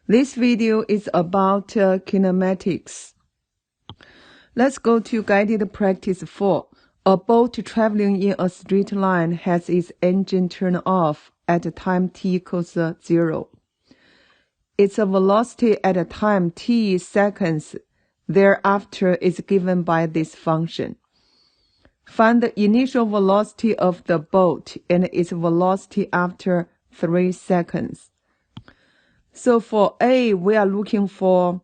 This video is about kinematics. Let's go to guided practice 4. A boat traveling in a straight line has its engine turned off at time t equals 0. Its velocity at time t seconds thereafter is given by this function. Find the initial velocity of the boat and its velocity after 3 seconds. So for A, we are looking for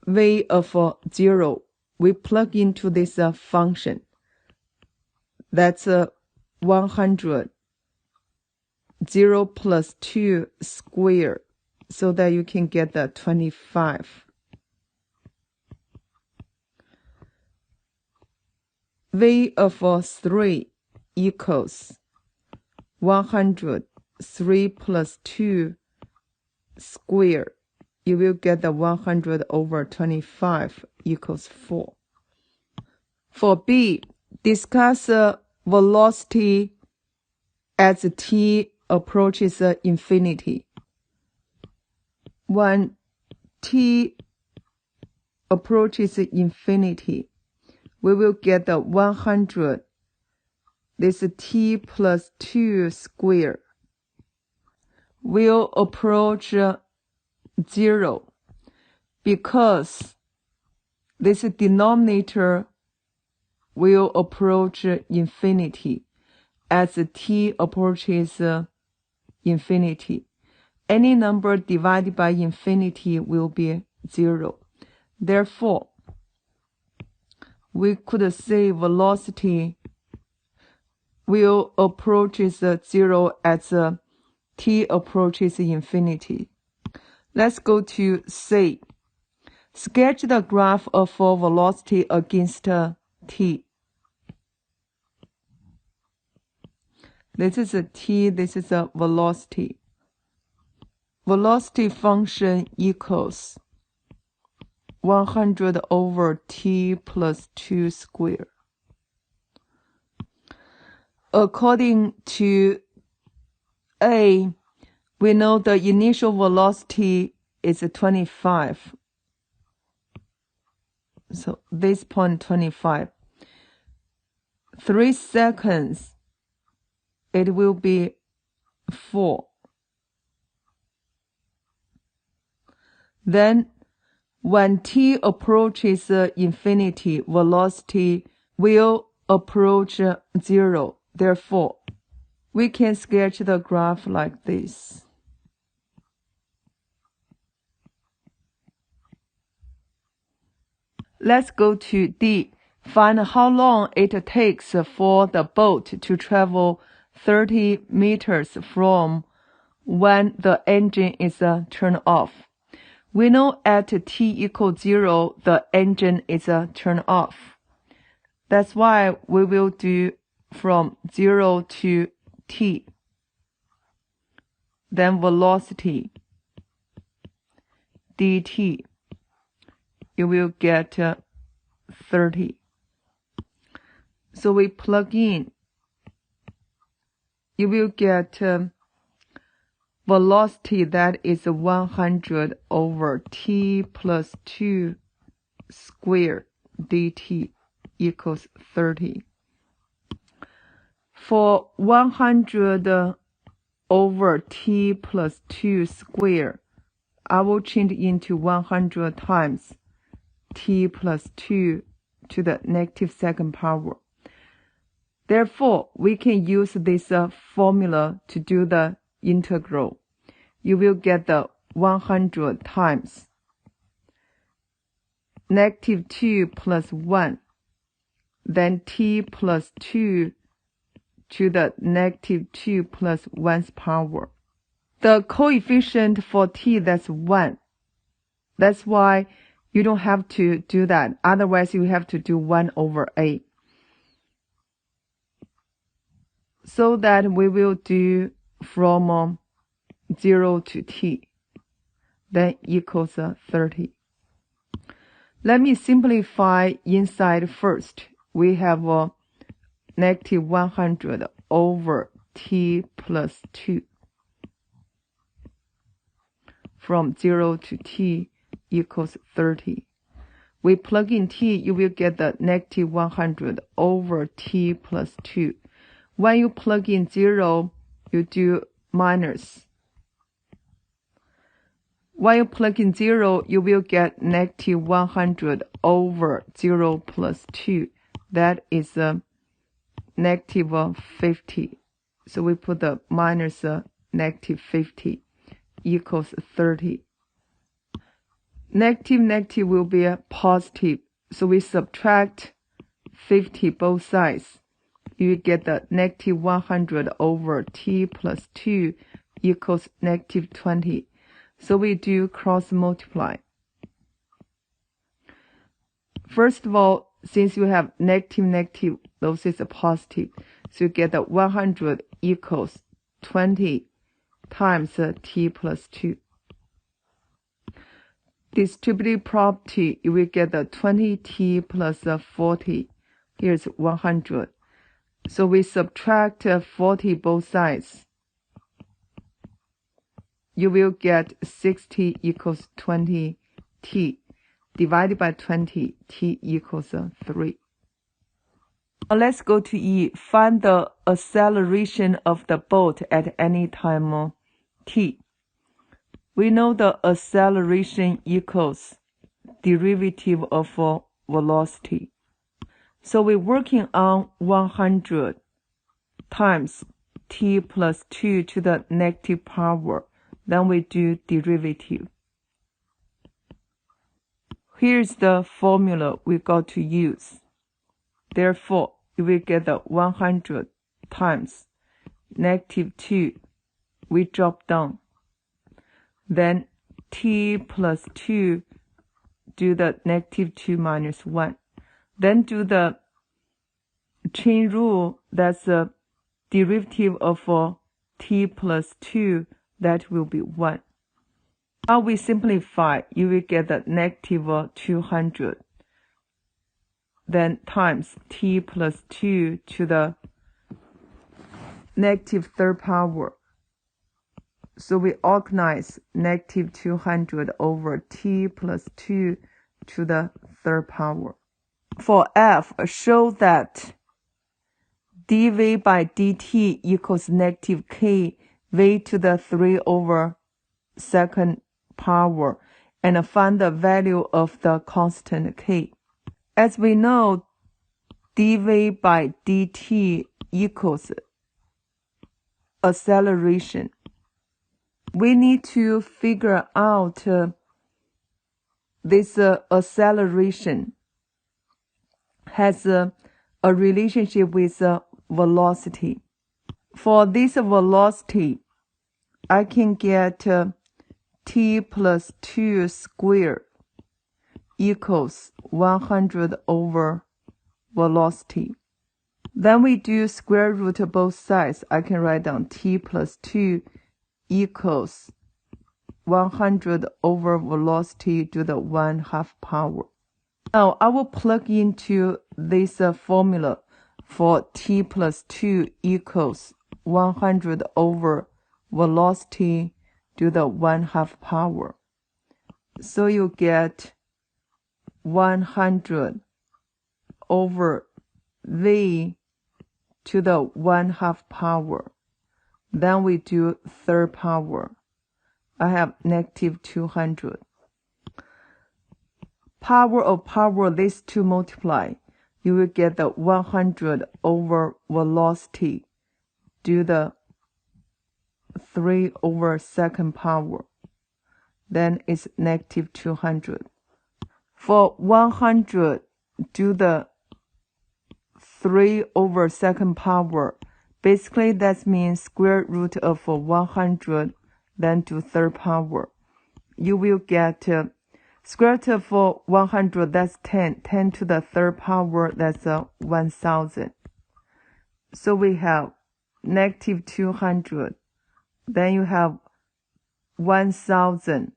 v of 0. We plug into this function. That's 100. 0 plus 2 squared, so that you can get the 25. V of 3 equals 100. 3 plus 2 squared. You will get the 100 over 25 equals 4. For B, discuss velocity as t approaches infinity. When t approaches infinity, we will get the 100. This t plus 2 squared will approach 0 because this denominator will approach infinity as t approaches infinity. Any number divided by infinity will be 0. Therefore, we could say velocity will approach 0 as t approaches infinity. Let's go to C. Sketch the graph of velocity against t. This is a t, this is a velocity. Velocity function equals 100 over t plus 2 squared. According to A, we know the initial velocity is 25. So this point 25. 3 seconds, it will be 4. Then when t approaches infinity, velocity will approach 0. Therefore, we can sketch the graph like this. Let's go to D. Find how long it takes for the boat to travel 30 meters from when the engine is turned off. We know at t equals 0, the engine is turned off. That's why we will do from 0 to t. Then velocity dt. You will get 30. So we plug in. You will get velocity that is 100 over t plus 2 squared dt equals 30. For 100 over t plus 2 squared, I will change into 100 times t plus 2 to the negative second power. Therefore, we can use this formula to do the integral. You will get the 100 times negative 2 plus 1, then t plus 2 to the negative 2 plus 1's power. The coefficient for t, that's 1. That's why you don't have to do that. Otherwise, you have to do 1 over a. So that we will do from 0 to t. Then equals 30. Let me simplify inside first. We have negative 100 over t plus 2. from 0 to t equals 30. We plug in t, you will get the negative 100 over t plus 2. When you plug in 0, you do minus. When you plug in 0, you will get negative 100 over 0 plus 2. That is negative 50. So we put the minus negative 50 equals 30. Negative will be a positive. So we subtract 50 both sides. You get the negative 100 over t plus 2 equals negative 20. So we do cross multiply. First of all, since you have negative, those is a positive. So you get the 100 equals 20 times t plus 2. Distributive property, you will get the 20t plus 40. Here's 100. So we subtract 40 both sides. You will get 60 equals 20t. Divided by 20, t equals 3. Now let's go to E. Find the acceleration of the boat at any time t. We know the acceleration equals derivative of velocity. So we're working on 100 times t plus 2 to the negative power. Then we do derivative. Here's the formula we got to use. Therefore, you will get the 100 times negative 2. We drop down. Then t plus 2, do the negative 2 minus 1. Then do the chain rule, that's the derivative of t plus 2, that will be 1. Now we simplify, you will get the negative 200. Then times t plus 2 to the negative third power. So we organize negative 200 over t plus 2 to the third power. For f, show that dv by dt equals negative k v to the 3 over second power, and find the value of the constant k. As we know, dv by dt equals acceleration. We need to figure out this acceleration has a relationship with velocity. For this velocity, I can get t plus 2 squared equals 100 over velocity. Then we do square root of both sides. I can write down t plus 2 equals 100 over velocity to the 1/2 power. Now I will plug into this formula for t plus 2 equals 100 over velocity to the 1/2 power. So you get 100 over v to the 1/2 power. Then we do third power. I have negative 200. Power of power, these two multiply. You will get the 100 over velocity to the 3 over second power. Then it's negative 200. For 100 to the 3 over second power, basically that means square root of 100, then to third power. You will get square root of 100, that's 10. 10 to the third power, that's 1000. So we have negative 200. Then you have 1000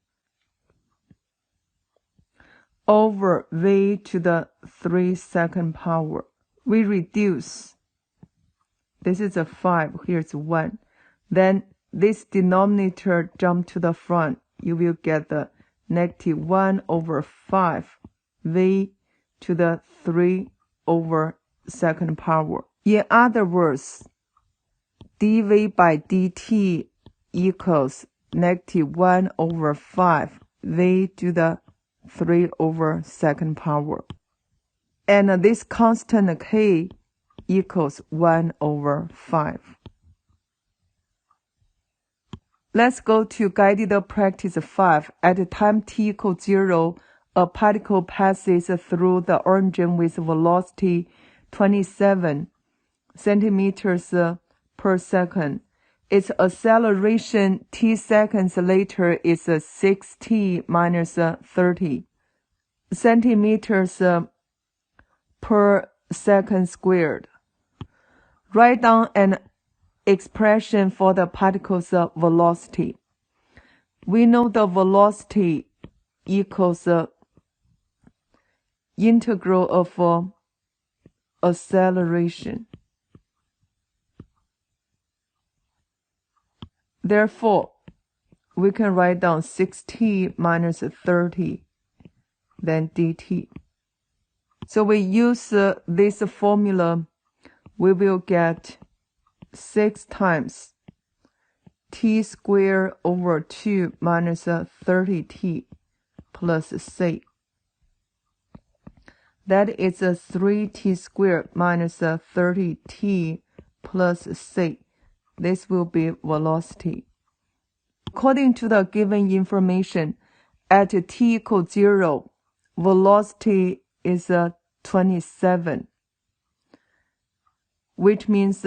over v to the 3 second power. We reduce. This is a 5, here's 1. Then this denominator jump to the front. you will get the negative 1 over 5 v to the 3 over second power. In other words, dv by dt equals negative 1 over 5 v to the 3 over second power. And this constant k equals 1 over 5. Let's go to guided practice 5. At time t equals 0, a particle passes through the origin with velocity 27 centimeters per second. Its acceleration t seconds later is 6t minus 30 centimeters per second squared. Write down an expression for the particle's velocity. We know the velocity equals integral of acceleration. Therefore, we can write down 6t minus 30 then dt. So we use this formula, we will get 6 times t squared over 2 minus 30t plus c. That is 3t squared minus 30t plus c. This will be velocity. According to the given information, at t equals 0, velocity is 27, which means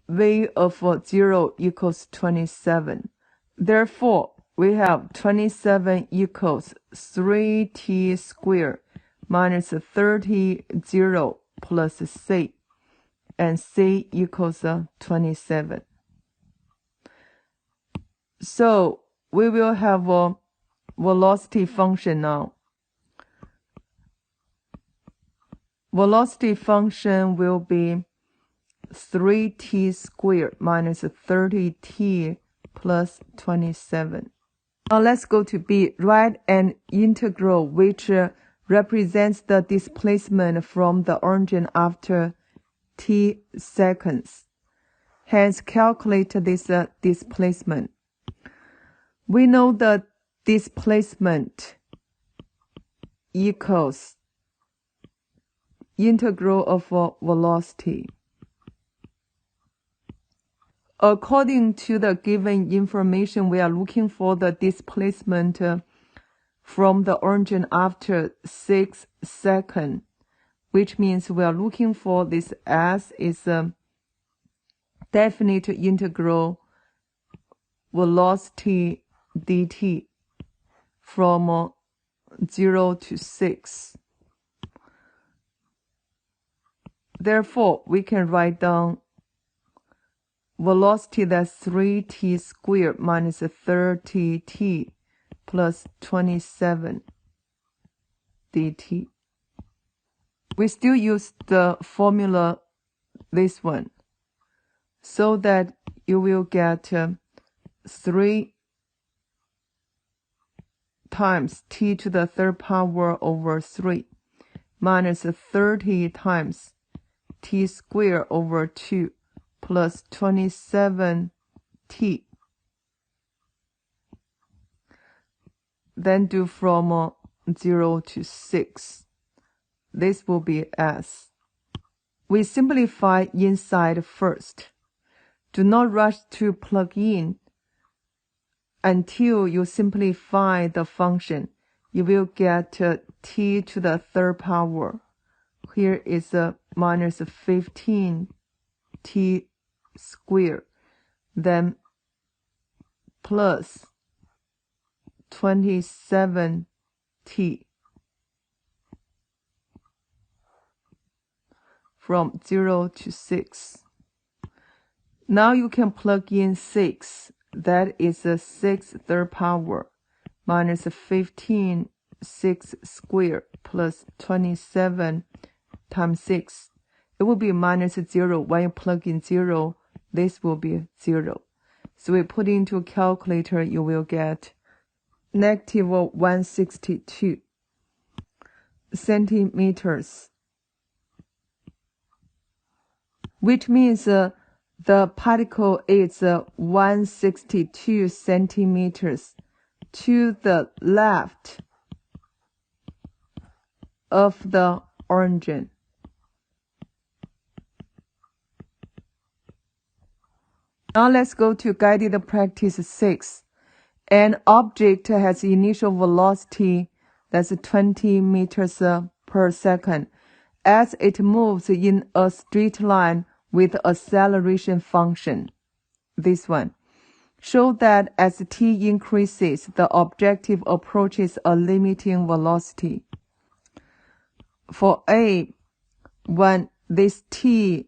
v of 0 equals 27. Therefore, we have 27 equals 3t squared minus 30 0 plus c, and c equals 27. So we will have a velocity function now. Velocity function will be 3t squared minus 30t plus 27. Now let's go to B. Write an integral which represents the displacement from the origin after t seconds. Hence, calculate this displacement. We know the displacement equals integral of velocity. According to the given information, we are looking for the displacement from the origin after 6 seconds, which means we are looking for this S is a definite integral velocity dt from 0 to 6. Therefore, we can write down velocity that's 3t squared minus 30t plus 27 dt. We still use the formula, this one, so that you will get 3 times t to the third power over 3 minus 30 times t squared over 2 plus 27t. Then do from 0 to 6. This will be S. We simplify inside first. Do not rush to plug in until you simplify the function. You will get t to the third power. Here is minus 15t squared, then plus 27t from 0 to 6. Now you can plug in 6. That is 6 third power minus 15 6 squared plus 27 times 6. It will be minus 0. When you plug in 0, this will be 0. So we put into calculator, you will get negative 162 centimeters, which means the particle is 162 centimeters to the left of the origin. Now let's go to guided practice 6. An object has initial velocity that's 20 meters per second as it moves in a straight line with acceleration function. This one. Show that as t increases, the objective approaches a limiting velocity. For A, when this t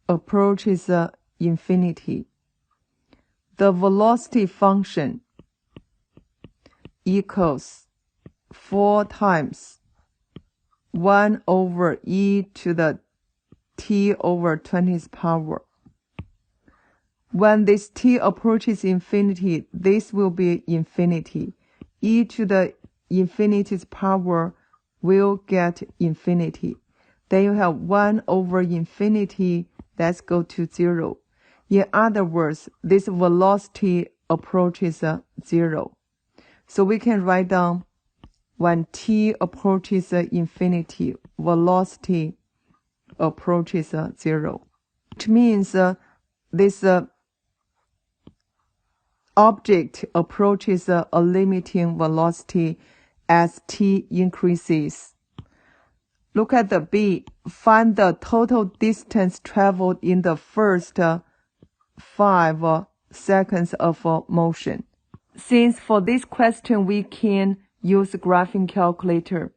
approaches infinity, the velocity function equals 4 times 1 over e to the t over 20th power. When this t approaches infinity, this will be infinity. E to the infinity's power will get infinity. Then you have 1 over infinity, let's go to 0. In other words, this velocity approaches 0. So we can write down when t approaches infinity, velocity approaches 0. Which means this object approaches a limiting velocity as t increases. Look at the B. Find the total distance traveled in the first 5 seconds of motion. Since for this question we can use graphing calculator,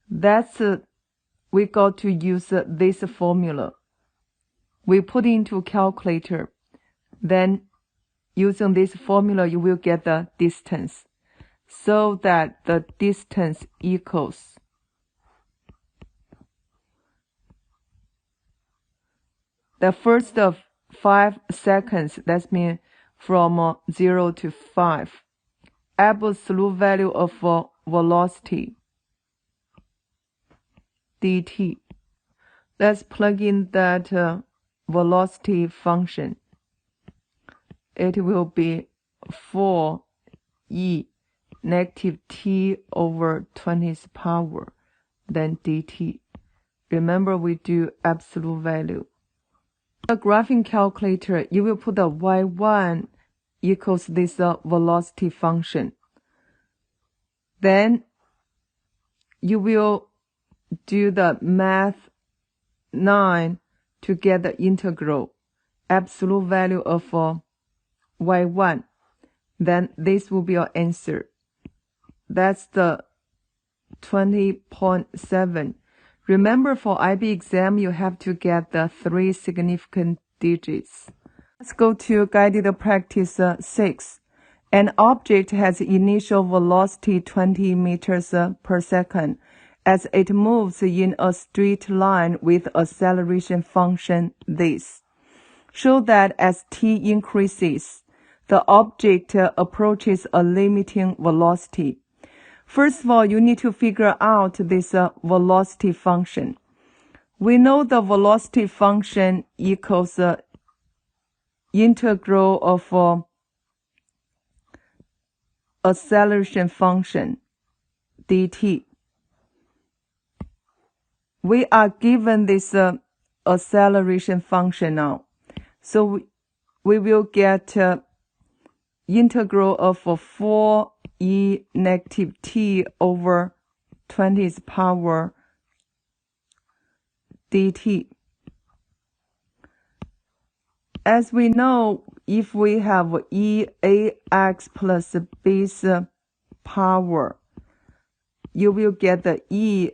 that's we got to use this formula. We put into calculator, then using this formula you will get the distance, so that the distance equals the first 5 seconds, that means from 0 to 5, absolute value of velocity dt. Let's plug in that velocity function. It will be 4e negative t over 20th power, then dt. Remember, we do absolute value. The graphing calculator, you will put the y1 equals this velocity function. Then you will do the math 9 to get the integral, absolute value of y1. Then this will be your answer. That's the 20.7. Remember, for IB exam, you have to get the 3 significant digits. Let's go to guided practice 6. An object has initial velocity 20 meters per second as it moves in a straight line with acceleration function this. Show that as t increases, the object approaches a limiting velocity. First of all, you need to figure out this velocity function. We know the velocity function equals integral of acceleration function dt. We are given this acceleration function now. So we will get integral of 4e negative t over 20th power dt. As we know, if we have e ax plus base power, you will get the e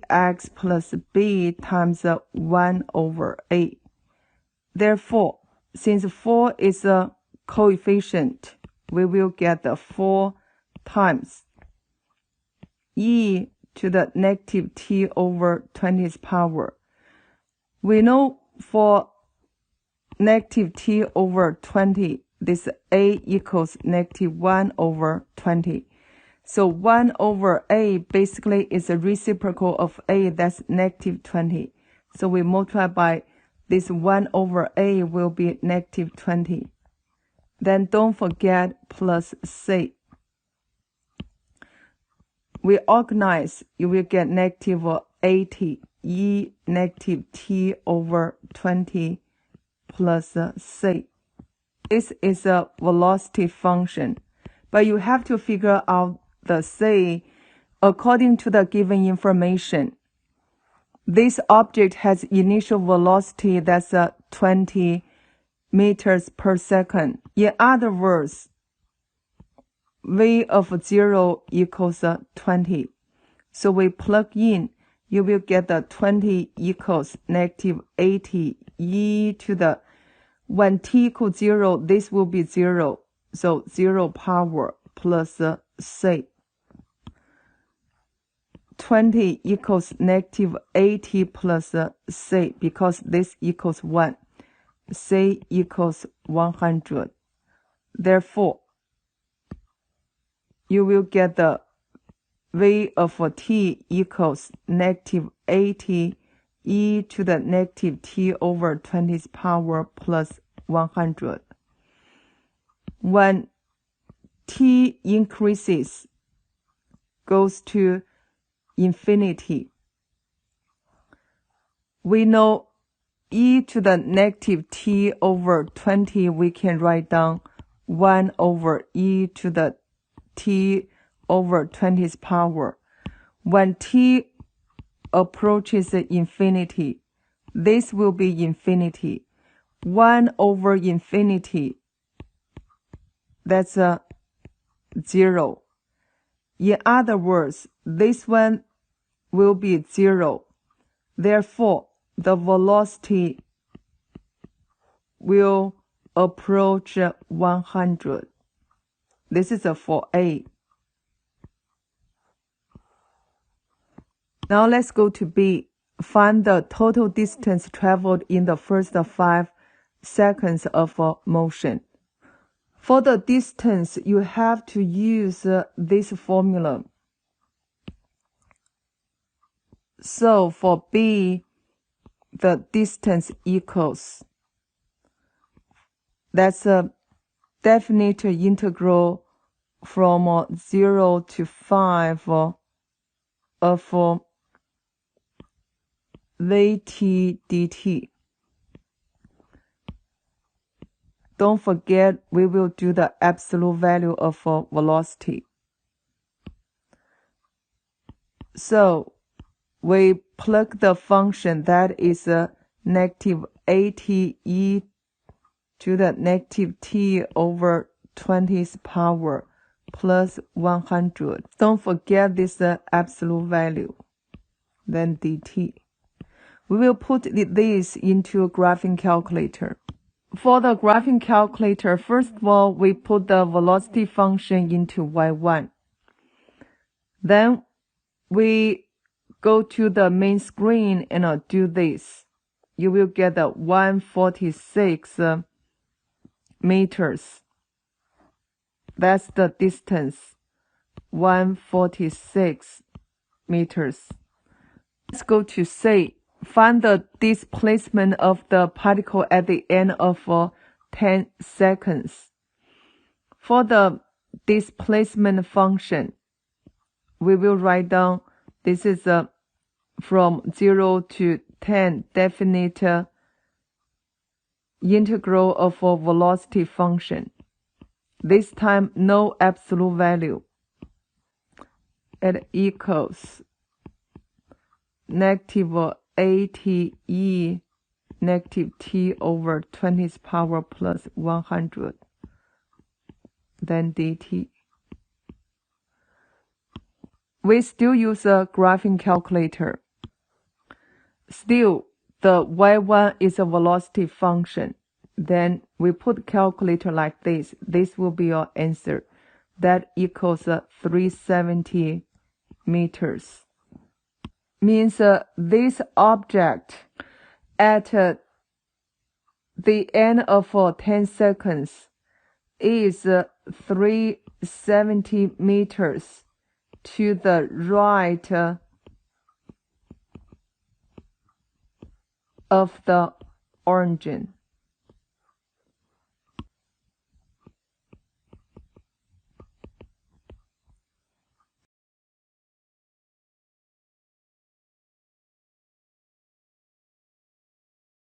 ax plus b times 1 over a. Therefore, since 4 is a coefficient, we will get the 4 times e to the negative t over 20th power. We know for negative t over 20, this a equals negative 1 over 20. So 1 over a basically is a reciprocal of a, that's negative 20. So we multiply by this 1 over a will be negative 20. Then don't forget plus c. We organize, you will get negative 80 e negative t over 20 plus c. This is a velocity function, but you have to figure out the c according to the given information. This object has initial velocity that's 20 meters per second. In other words, v of 0 equals 20. So we plug in, you will get the 20 equals negative 80 e to the, when t equals 0, this will be 0. So 0 power plus c. 20 equals negative 80 plus c, because this equals 1. C equals 100. Therefore, you will get the v of t equals negative 80 e to the negative t over 20's power plus 100. When t increases, goes to infinity, we know e to the negative t over 20, we can write down 1 over e to the t over 20's power. When t approaches infinity, this will be infinity. 1 over infinity, that's 0. In other words, this one will be 0. Therefore, the velocity will approach 100. This is for A. Now let's go to B. Find the total distance traveled in the first 5 seconds of motion. For the distance, you have to use this formula. So for B, the distance equals, that's a definite integral from 0 to 5 of Vt dt. Don't forget, we will do the absolute value of velocity. So we plug the function that is negative 80 e to the negative t over 20's power plus 100. Don't forget this absolute value, then dt. We will put this into a graphing calculator. For the graphing calculator, first of all, we put the velocity function into y1. Then we go to the main screen and do this. You will get the 146 meters. That's the distance, 146 meters. Let's go to C. Find the displacement of the particle at the end of 10 seconds. For the displacement function, we will write down, this is from 0 to 10 definite integral of a velocity function. This time, no absolute value. It equals negative 80 e negative t over 20's power plus 100. Then dt. We still use a graphing calculator. Still, the y1 is a velocity function. Then we put calculator like this. This will be our answer. That equals 370 meters. Means this object at the end of 10 seconds is 3 centimeters to the right of the origin.